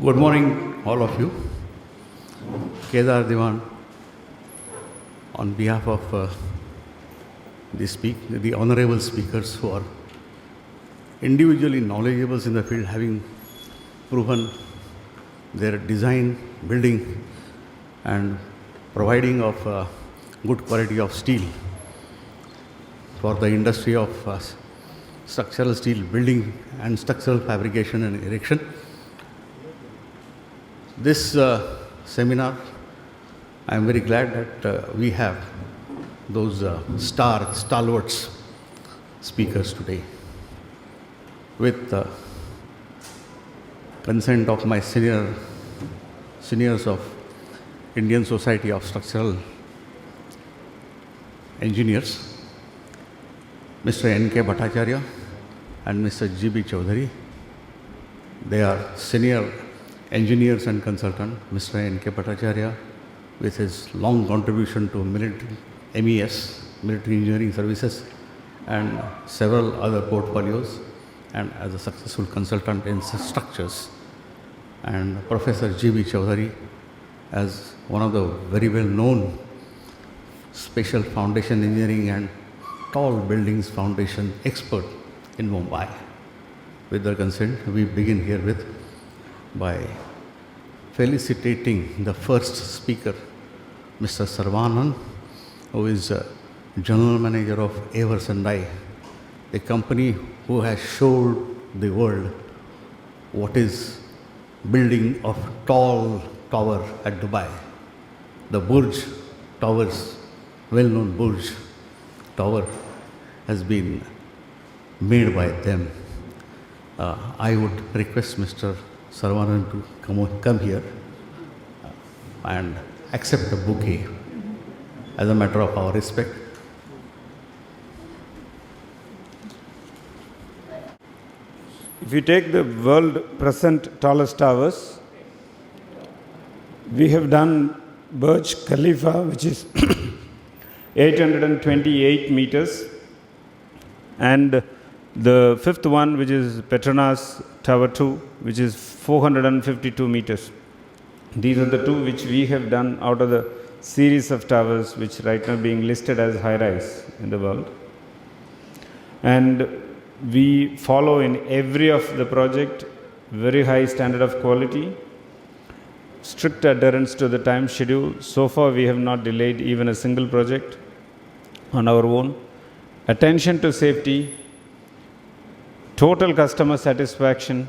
Good morning, all of you. Kedar.Diwan, on behalf of the honorable speakers who are individually knowledgeable in the field, having proven their design, building, and providing of good quality of steel for the industry of structural steel building and structural fabrication and erection. This seminar, I am very glad that we have those stalwarts speakers today. With consent of my seniors of Indian Society of Structural Engineers, Mr. N.K. Bhattacharya and Mr. G.B. Chaudhary. They are senior engineers and consultant. Mr. N.K. Bhattacharya, with his long contribution to military MES, military engineering services, and several other portfolios, and as a successful consultant in structures. And Professor G.B. Chaudhary, as one of the very well-known special foundation engineering and tall buildings foundation expert in Mumbai. With their consent, we begin here by felicitating the first speaker, Mr. Sarvanan, who is General Manager of Evers & I, a company who has showed the world what is building of tall tower at Dubai. The Burj Towers, well-known Burj Tower, has been made by them. I would request Mr. Sarvanan to come here and accept the bouquet as a matter of our respect. If you take the world present tallest towers, we have done Burj Khalifa, which is 828 meters, and the fifth one, which is Petronas Tower 2, which is 452 meters. These are the two which we have done out of the series of towers which right now being listed as high-rise in the world. And we follow in every of the project very high standard of quality, strict adherence to the time schedule. So far we have not delayed even a single project on our own. Attention to safety, total customer satisfaction,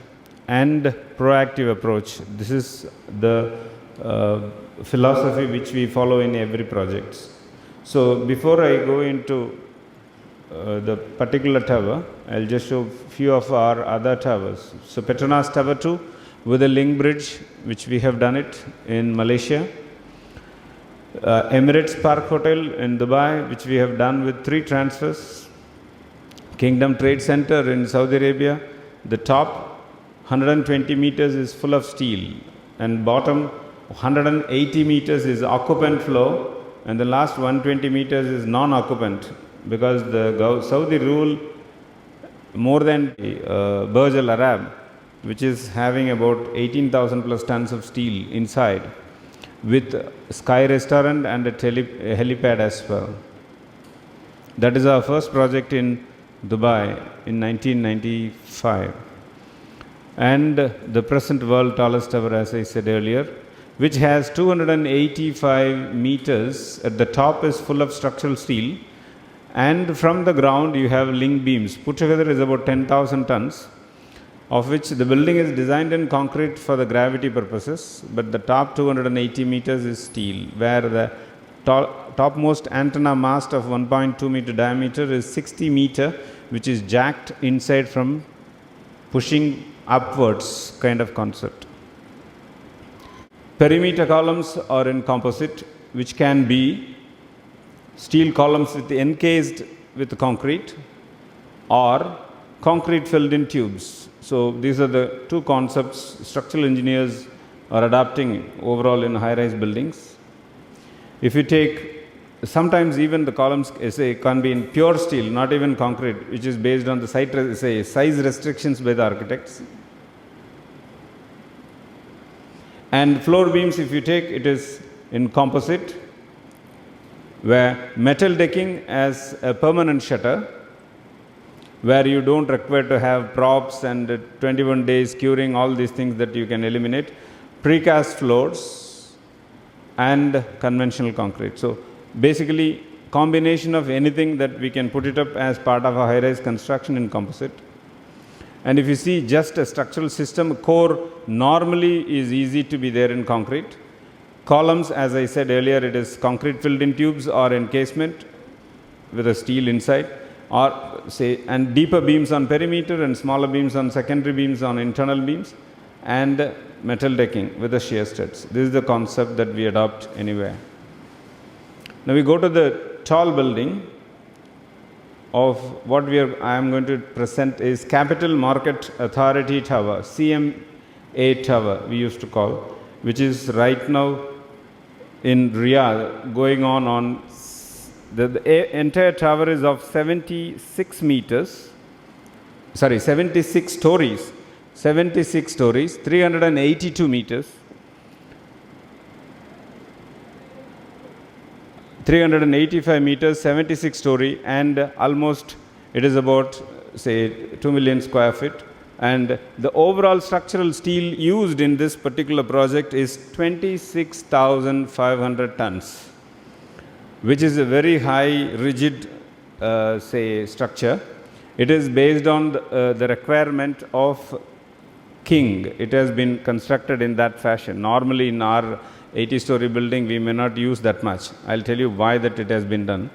and proactive approach. This is the philosophy which we follow in every project. So before I go into the particular tower, I'll just show a few of our other towers. So Petronas Tower 2 with a link bridge, which we have done it in Malaysia. Emirates Park Hotel in Dubai, which we have done with 3 transfers. Kingdom Trade Center in Saudi Arabia, the top 120 meters is full of steel, and bottom 180 meters is occupant flow, and the last 120 meters is non-occupant, because the Saudi rule more than Burj Al Arab, which is having about 18,000 plus tons of steel inside, with sky restaurant and a helipad as well. That is our first project in Dubai in 1995. And the present world tallest tower, as I said earlier, which has 285 meters. At the top is full of structural steel, and from the ground you have link beams. Put together is about 10,000 tons, of which the building is designed in concrete for the gravity purposes, but the top 280 meters is steel, where the topmost antenna mast of 1.2 meter diameter is 60 meter, which is jacked inside from pushing upwards kind of concept. Perimeter columns are in composite, which can be steel columns encased with concrete or concrete filled in tubes. So these are the two concepts structural engineers are adapting overall in high-rise buildings. If you take, sometimes even the columns can be in pure steel, not even concrete, which is based on the size restrictions by the architects. And floor beams, if you take, it is in composite, where metal decking as a permanent shutter, where you don't require to have props and 21 days curing, all these things that you can eliminate. Precast floors and conventional concrete. So basically, combination of anything that we can put it up as part of a high-rise construction in composite. And if you see just a structural system, core normally is easy to be there in concrete. Columns, as I said earlier, it is concrete filled in tubes or encasement with a steel inside, or say, and deeper beams on perimeter and smaller beams on secondary beams on internal beams, and metal decking with the shear studs. This is the concept that we adopt anywhere. Now we go to the tall building of what I am going to present is Capital Market Authority Tower, CMA Tower we used to call, which is right now in Riyadh, going on the entire tower is of 76 stories, 382 meters, 385 meters, 76 story, and almost it is about, say, 2 million square feet. And the overall structural steel used in this particular project is 26,500 tons, which is a very high rigid, structure. It is based on the requirement of King. It has been constructed in that fashion. Normally in our 80-story building, we may not use that much. I'll tell you why that it has been done.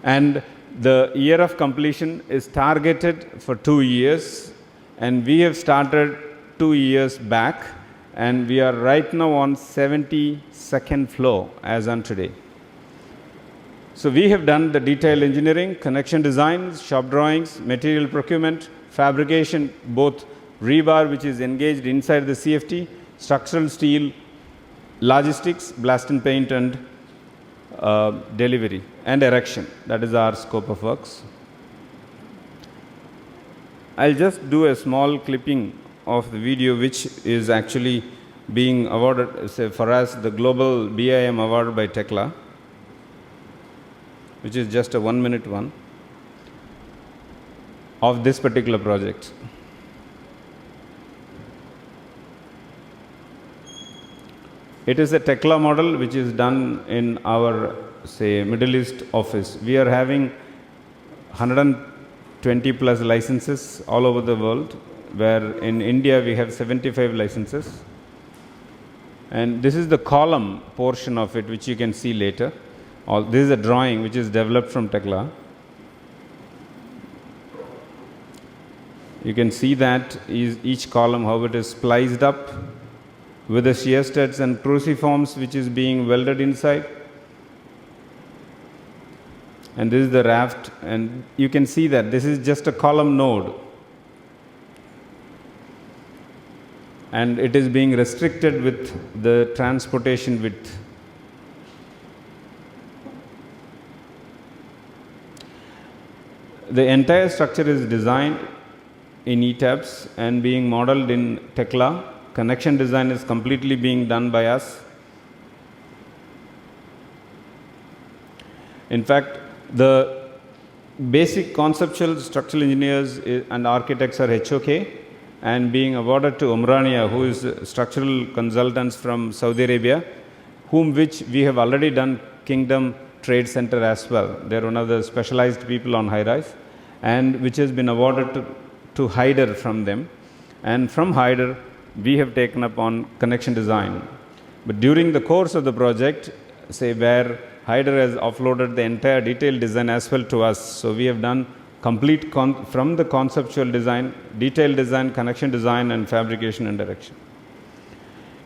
And the year of completion is targeted for 2 years. And we have started 2 years back, and we are right now on 72nd floor as on today. So we have done the detailed engineering, connection designs, shop drawings, material procurement, fabrication, both rebar which is engaged inside the CFT, structural steel, logistics, blast and paint, and delivery and erection. That is our scope of works. I'll just do a small clipping of the video which is actually being awarded, say, for us, the Global BIM award by Tekla, which is just a 1-minute one of this particular project. It is a Tekla model which is done in our, say, Middle East office. We are having 120 plus licenses all over the world, where in India we have 75 licenses. And this is the column portion of it, which you can see later. This is a drawing which is developed from Tekla. You can see that each column, how it is spliced up with the shear studs and cruciforms which is being welded inside. And this is the raft, and you can see that this is just a column node. And it is being restricted with the transportation width. The entire structure is designed in ETABS and being modeled in Tekla. Connection design is completely being done by us. In fact, the basic conceptual structural engineers and architects are HOK, and being awarded to Umrania, who is structural consultants from Saudi Arabia, which we have already done Kingdom Trade Center as well. They are one of the specialized people on high-rise, and which has been awarded to Haider from them. And from Haider, we have taken up on connection design. But during the course of the project, say where Haider has offloaded the entire detailed design as well to us. So we have done complete from the conceptual design, detailed design, connection design, and fabrication and direction.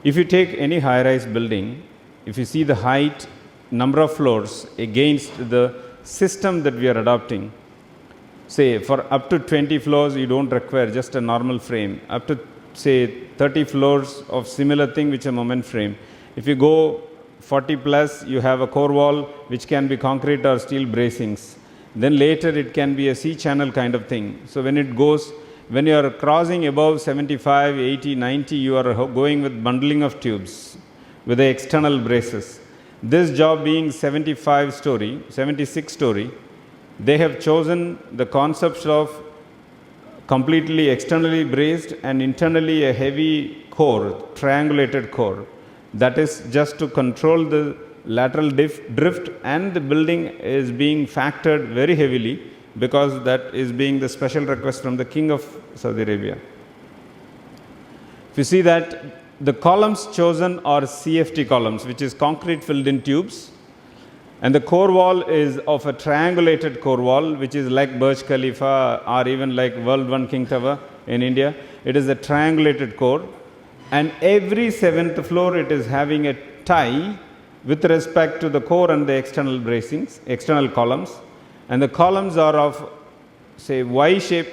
If you take any high-rise building, if you see the height, number of floors against the system that we are adopting, say for up to 20 floors, you don't require just a normal frame. Up to say 30 floors of similar thing, which is a moment frame. If you go 40 plus, you have a core wall which can be concrete or steel bracings. Then later it can be a C-channel kind of thing. So when it goes, when you are crossing above 75, 80, 90, you are going with bundling of tubes with the external braces. This job being 76 story, they have chosen the concept of completely externally braced and internally a heavy core, triangulated core. That is just to control the lateral drift, and the building is being factored very heavily because that is being the special request from the King of Saudi Arabia. If you see that the columns chosen are CFT columns, which is concrete filled in tubes, and the core wall is of a triangulated core wall, which is like Burj Khalifa or even like World One King Tower in India. It is a triangulated core, and every 7th floor it is having a tie with respect to the core and the external bracings, external columns. And the columns are of, say, Y shape,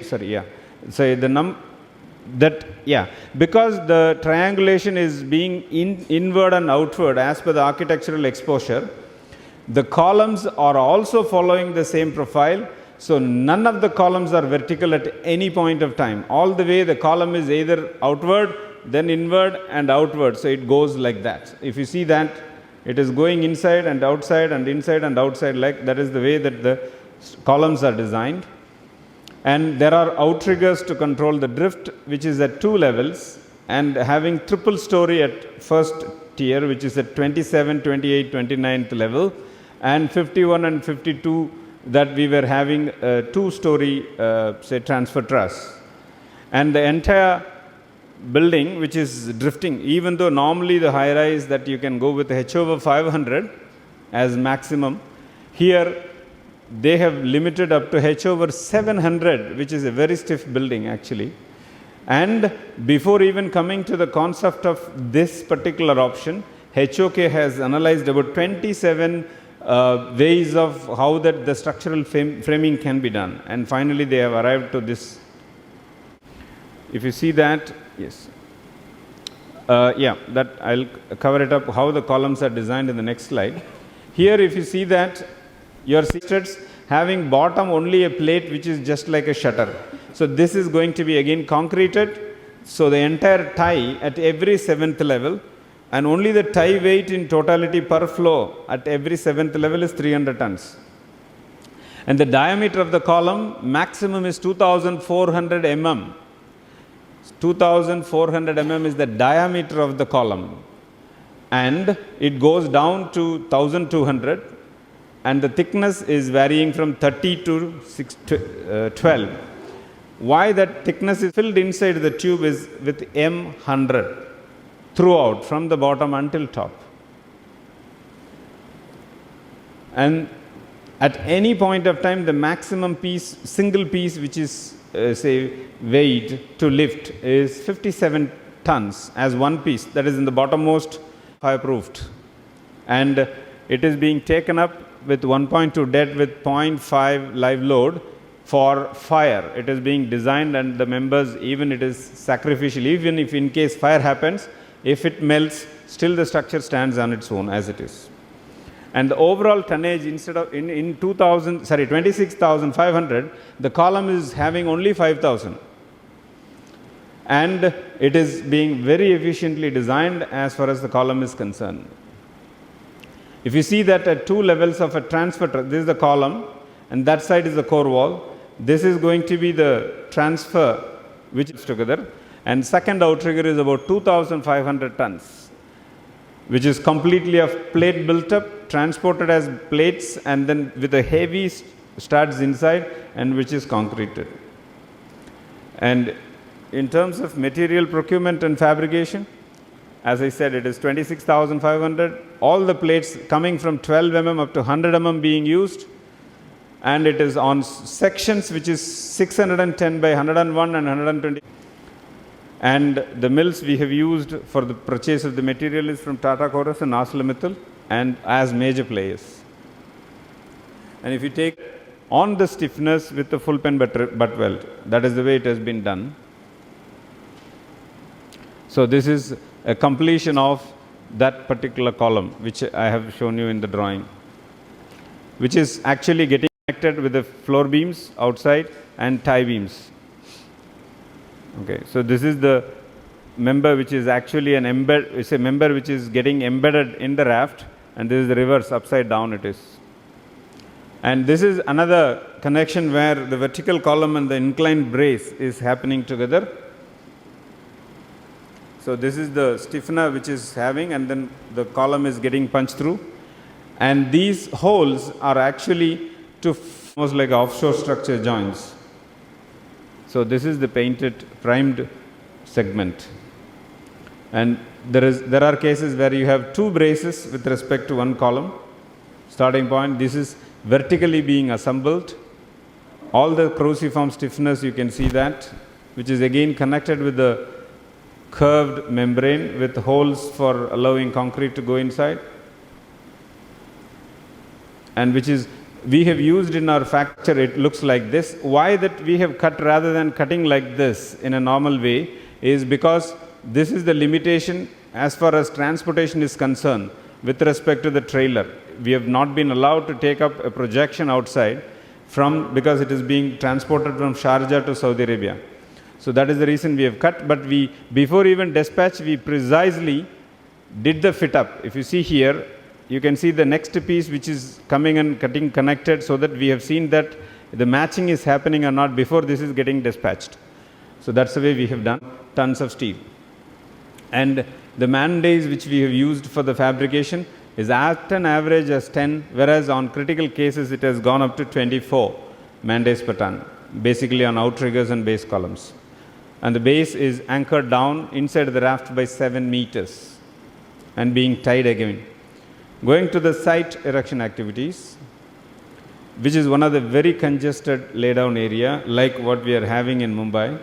because the triangulation is being inward and outward as per the architectural exposure, the columns are also following the same profile. So none of the columns are vertical at any point of time. All the way the column is either outward, then inward and outward. So it goes like that. If you see that, it is going inside and outside and inside and outside, like that is the way that the columns are designed. And there are outriggers to control the drift, which is at 2 levels, and having triple story at first tier, which is at 27, 28, 29th level, and 51 and 52 that we were having a 2-story say transfer truss. And the entire building, which is drifting, even though normally the high rise that you can go with H over 500 as maximum, here they have limited up to H over 700, which is a very stiff building actually. And before even coming to the concept of this particular option, HOK has analyzed about 27 ways of how that the structural framing can be done, and finally they have arrived to this. If you see that, yes, that I'll cover it up how the columns are designed in the next slide. Here if you see that your studs having bottom only a plate which is just like a shutter. So this is going to be again concreted. So the entire tie at every 7th level, and only the tie weight in totality per floor at every 7th level is 300 tons. And the diameter of the column maximum is 2400 mm. 2400 mm is the diameter of the column, and it goes down to 1200, and the thickness is varying from 30 to 12. Why that thickness is filled inside the tube is with M100 throughout from the bottom until top. And at any point of time, the maximum piece, single piece which is say weight to lift is 57 tons as one piece, that is in the bottommost fireproofed, and it is being taken up with 1.2 dead with 0.5 live load for fire. It is being designed, and the members, even it is sacrificial, even if in case fire happens, if it melts, still the structure stands on its own as it is. And the overall tonnage, instead of in 26,500, the column is having only 5,000. And it is being very efficiently designed as far as the column is concerned. If you see that at 2 levels of a transfer, this is the column, and that side is the core wall. This is going to be the transfer which is together, and second outrigger is about 2,500 tons, which is completely of plate built up, transported as plates, and then with a heavy studs inside, and which is concreted. And in terms of material procurement and fabrication, as I said, it is 26,500. All the plates coming from 12 mm up to 100 mm being used, and it is on sections which is 610 by 101 and 120. And the mills we have used for the purchase of the material is from Tata Chorus and ArcelorMittal, and as major players. And if you take on the stiffness with the full pen butt weld, that is the way it has been done. So this is a completion of that particular column which I have shown you in the drawing, which is actually getting connected with the floor beams outside and tie beams. Okay, so this is the member which is actually an it's a member which is getting embedded in the raft, and this is the reverse, upside down it is. And this is another connection where the vertical column and the inclined brace is happening together. So this is the stiffener which is having, and then the column is getting punched through. And these holes are actually to almost like offshore structure joints. So this is the painted primed segment. And there are cases where you have two braces with respect to one column. Starting point, this is vertically being assembled. All the cruciform stiffness, you can see that, which is again connected with the curved membrane with holes for allowing concrete to go inside, and which is we have used in our fracture. It looks like this. Why that we have cut rather than cutting like this in a normal way is because this is the limitation as far as transportation is concerned with respect to the trailer. We have not been allowed to take up a projection outside because it is being transported from Sharjah to Saudi Arabia. So that is the reason we have cut, but before even dispatch, we precisely did the fit up. If you see here, you can see the next piece which is coming and getting connected, so that we have seen that the matching is happening or not before this is getting dispatched. So that's the way we have done tons of steel. And the man days which we have used for the fabrication is at an average as 10, whereas on critical cases it has gone up to 24 man days per ton, basically on outriggers and base columns. And the base is anchored down inside the raft by 7 meters and being tied again. Going to the site erection activities, which is one of the very congested laydown area like what we are having in Mumbai.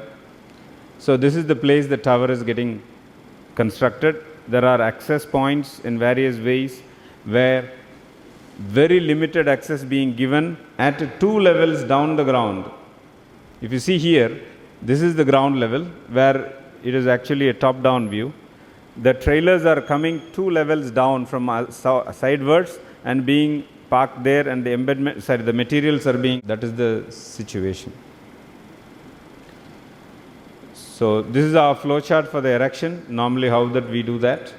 So this is the place the tower is getting constructed. There are access points in various ways where very limited access being given at 2 levels down the ground. If you see here, this is the ground level where it is actually a top-down view. The trailers are coming 2 levels down from sidewards and being parked there, and the embedment, the materials are being, that is the situation. So this is our flow chart for the erection, normally how that we do that.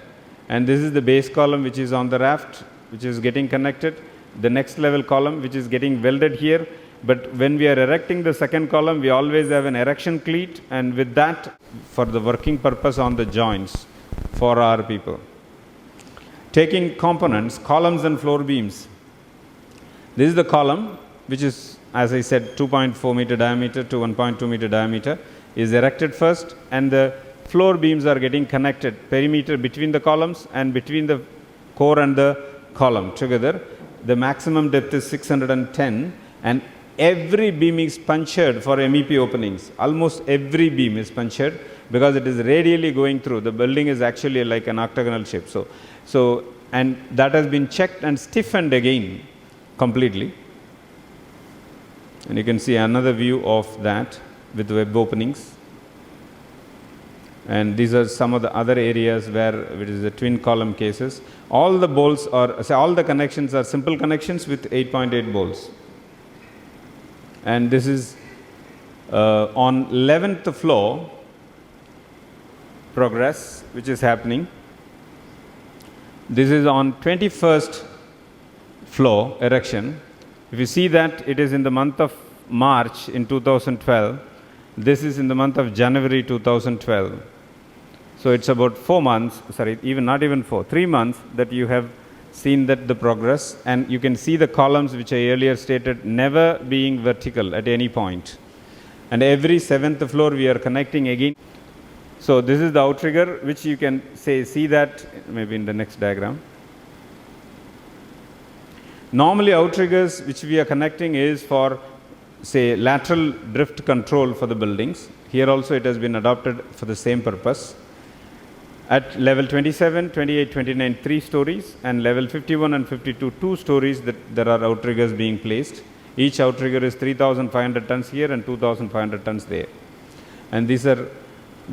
And this is the base column which is on the raft, which is getting connected. The next level column which is getting welded here. But when we are erecting the second column, we always have an erection cleat, and with that, for the working purpose on the joints for our people. Taking components, columns and floor beams. This is the column which is, as I said, 2.4 meter diameter to 1.2 meter diameter is erected first, and the floor beams are getting connected perimeter between the columns and between the core and the column together. The maximum depth is 610, and every beam is punctured for MEP openings. Almost every beam is punctured because it is radially going through. The building is actually like an octagonal shape. So and that has been checked and stiffened again completely. And you can see another view of that with web openings. And these are some of the other areas where it is the twin column cases. All the bolts all the connections are simple connections with 8.8 bolts. And this is on 11th floor progress which is happening. This is on 21st floor erection. If you see that it is in the month of March in 2012, this is in the month of January 2012. So it's about 4 months, not even 4, 3 months that you have seen that the progress, and you can see the columns which I earlier stated never being vertical at any point. And every 7th floor we are connecting again. So this is the outrigger which you can see that maybe in the next diagram. Normally outriggers which we are connecting is for lateral drift control for the buildings. Here also it has been adopted for the same purpose. At level 27, 28, 29, 3 stories, and level 51 and 52, 2 stories that there are outriggers being placed. Each outrigger is 3,500 tons here and 2,500 tons there. And these are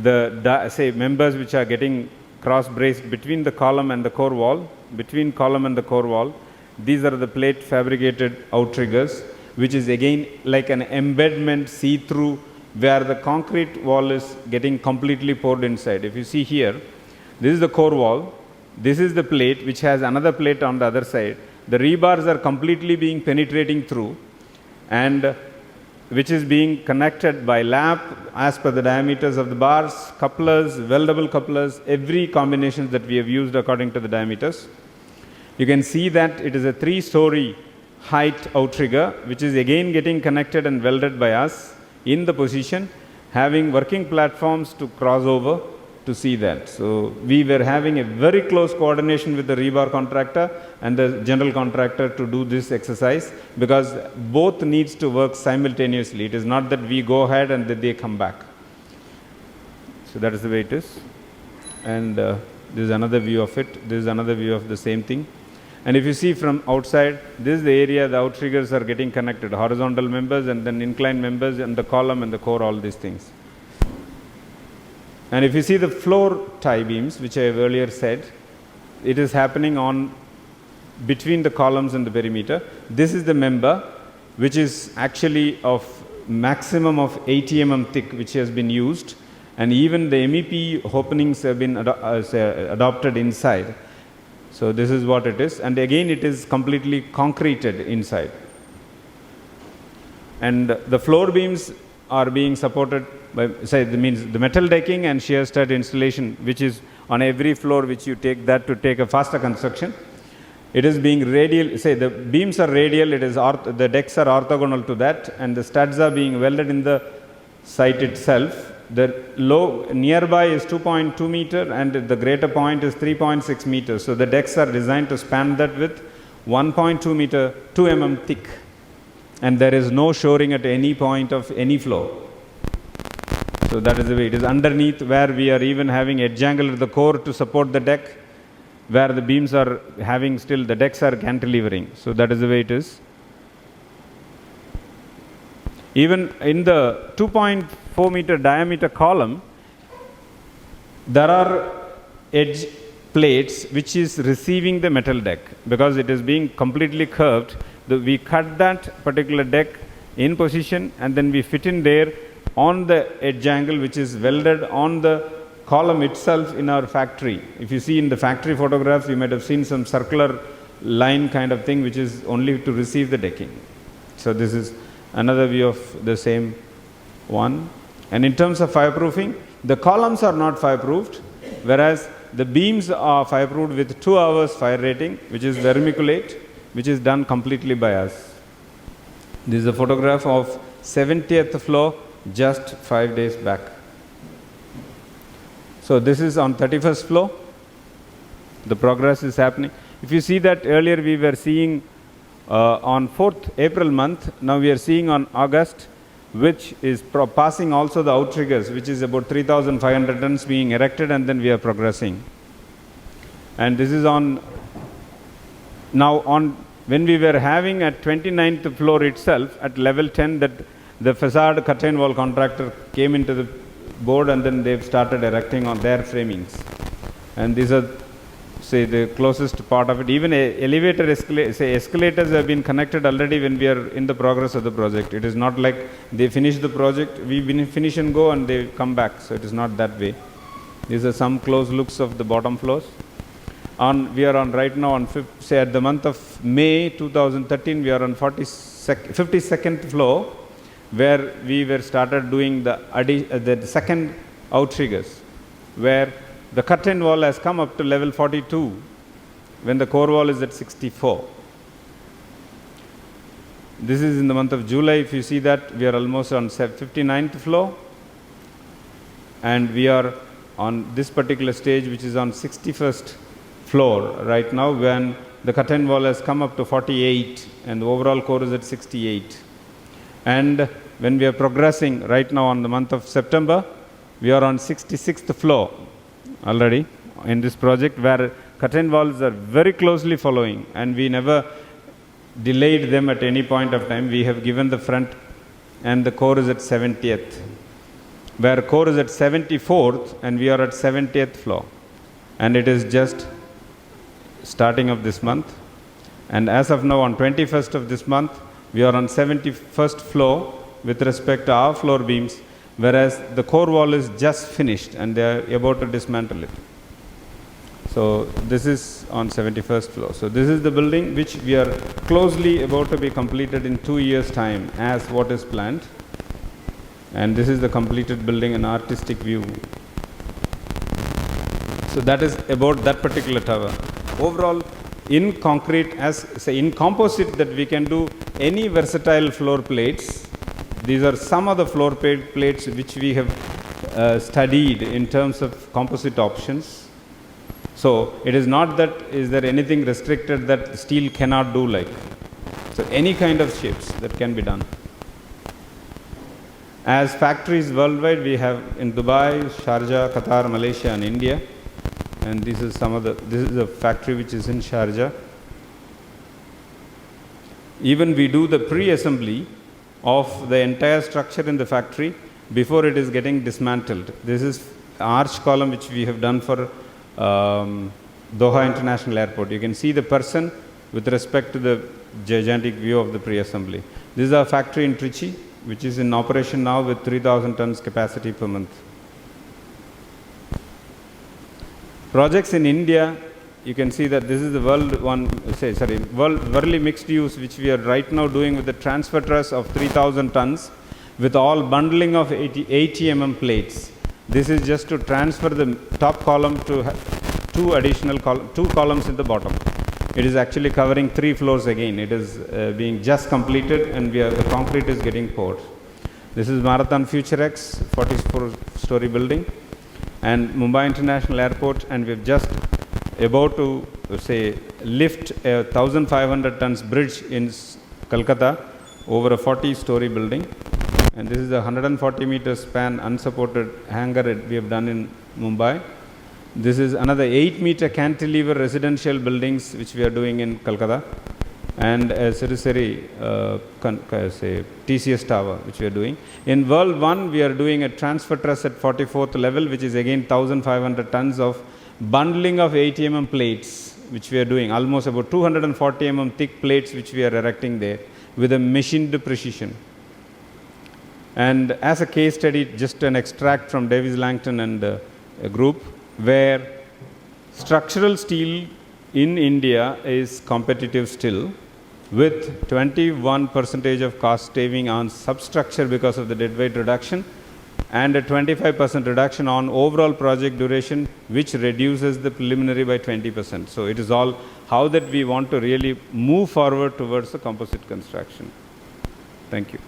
the members which are getting cross-braced between the column and the core wall. Between column and the core wall, these are the plate fabricated outriggers, which is again like an embedment see-through where the concrete wall is getting completely poured inside. If you see here, this is the core wall, this is the plate which has another plate on the other side. The rebars are completely being penetrating through, and which is being connected by lap as per the diameters of the bars, couplers, weldable couplers, every combination that we have used according to the diameters. You can see that it is a 3-story height outrigger, which is again getting connected and welded by us in the position, having working platforms to cross over to see that. So we were having a very close coordination with the rebar contractor and the general contractor to do this exercise, because both needs to work simultaneously. It is not that we go ahead and that they come back. So that is the way it is. And this is another view of it. This is another view of the same thing. And if you see from outside, this is the area the outriggers are getting connected, horizontal members and then inclined members and the column and the core, all these things. And if you see the floor tie beams, which I have earlier said, it is happening on between the columns and the perimeter. This is the member, which is actually of maximum of 80 mm thick, which has been used, and even the MEP openings have been adopted inside. So this is what it is, and again it is completely concreted inside. And the floor beams are being supported by, say, that means the metal decking and shear stud installation, which is on every floor, which you take that to take a faster construction. It is being radial, say the beams are radial, it is the decks are orthogonal to that, and the studs are being welded in the site itself. The low nearby is 2.2 meter and the greater point is 3.6 meters. So the decks are designed to span that with 1.2 meter, 2 mm thick, and there is no shoring at any point of any floor. So that is the way it is. Underneath, where we are even having edge angle at the core to support the deck, where the beams are having still, the decks are cantilevering. So that is the way it is. Even in the 2.4 meter diameter column, there are edge plates which is receiving the metal deck, because it is being completely curved. We cut that particular deck in position and then we fit in there on the edge angle, which is welded on the column itself in our factory. If you see in the factory photographs, you might have seen some circular line kind of thing, which is only to receive the decking. So this is another view of the same one. And in terms of fireproofing, the columns are not fireproofed, whereas the beams are fireproofed with 2 hours fire rating, which is vermiculate, which is done completely by us. This is a photograph of 70th floor just 5 days back. So this is on 31st floor. The progress is happening. If you see that earlier we were seeing on 4th April month, now we are seeing on August, which is passing also the outriggers, which is about 3,500 tons being erected, and then we are progressing. And this is on, now on, when we were having at 29th floor itself, at level 10, that the facade curtain wall contractor came into the board and then they've started erecting on their framings. And these are, say, the closest part of it. Even elevator escalators have been connected already when we are in the progress of the project. It is not like they finish the project, we finish and go and they come back. So it is not that way. These are some close looks of the bottom floors. We are on right now on, say, at the month of May 2013, we are on 52nd floor, where we were started doing the second outriggers, where the curtain wall has come up to level 42 when the core wall is at 64. This is in the month of July. If you see that, we are almost on 59th floor, and we are on this particular stage, which is on 61st floor right now, when the curtain wall has come up to 48 and the overall core is at 68. And when we are progressing right now on the month of September, we are on 66th floor already in this project, where curtain walls are very closely following, and we never delayed them at any point of time. We have given the front, and the core is at 70th, where core is at 74th and we are at 70th floor, and it is just starting of this month. And as of now, on 21st of this month, we are on 71st floor with respect to our floor beams, whereas the core wall is just finished and they are about to dismantle it. So this is on 71st floor. So this is the building which we are closely about to be completed in 2 years' time as what is planned. And this is the completed building, an artistic view. So that is about that particular tower. Overall, in concrete, as say in composite, that we can do any versatile floor plates. These are some of the floor plates which we have studied in terms of composite options. So it is not that is there anything restricted that steel cannot do like. So any kind of shapes that can be done. As factories worldwide, we have in Dubai, Sharjah, Qatar, Malaysia and India. And this is this is a factory which is in Sharjah. Even we do the pre-assembly of the entire structure in the factory before it is getting dismantled. This is arch column which we have done for Doha International Airport. You can see the person with respect to the gigantic view of the pre-assembly. This is our factory in Trichy, which is in operation now with 3,000 tons capacity per month. Projects in India, you can see that this is the worldly mixed use, which we are right now doing with the transfer truss of 3,000 tons with all bundling of 80 mm plates. This is just to transfer the top column to two additional two columns in the bottom. It is actually covering 3 floors again. It is being just completed and the concrete is getting poured. This is Marathon Future X, 44-story building, and Mumbai International Airport, and we've just about to lift a 1,500 tons bridge in Kolkata over a 40-story building. And this is a 140 meter span unsupported hangar we have done in Mumbai. This is another 8 meter cantilever residential buildings which we are doing in Kolkata, and a Siriseri TCS tower which we are doing. In World 1, we are doing a transfer truss at 44th level, which is again 1,500 tons of bundling of 80 mm plates, which we are doing, almost about 240 mm thick plates which we are erecting there with a machined precision. And as a case study, just an extract from Davis Langton and a group, where structural steel in India is competitive still, with 21% of cost saving on substructure because of the deadweight reduction, and a 25% reduction on overall project duration, which reduces the preliminary by 20%. So it is all how that we want to really move forward towards the composite construction. Thank you.